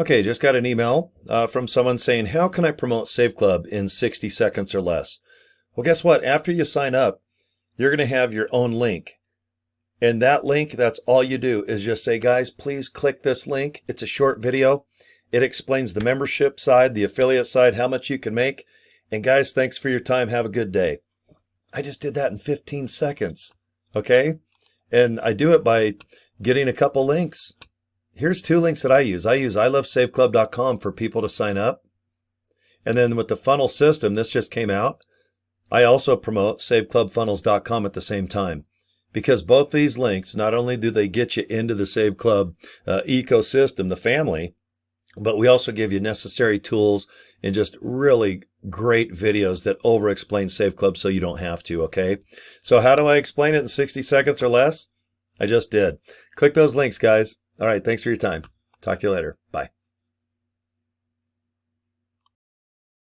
Okay, just got an email from someone saying, how can I promote Save Club in 60 seconds or less? Well, guess what? After you sign up, you're going to have your own link. And that link, that's all you do is just say, guys, please click this link. It's a short video. It explains the membership side, the affiliate side, how much you can make. And guys, thanks for your time. Have a good day. I just did that in 15 seconds. Okay. And I do it by getting a couple links. Here's two links that I use. I use ilovesaveclub.com for people to sign up. And then with the funnel system, this just came out. I also promote saveclubfunnels.com at the same time, because both these links, not only do they get you into the Save Club ecosystem, the family, but we also give you necessary tools and just really great videos that over explain Save Club so you don't have to, okay? So how do I explain it in 60 seconds or less? I just did. Click those links, guys. All right, thanks for your time. Talk to you later. Bye.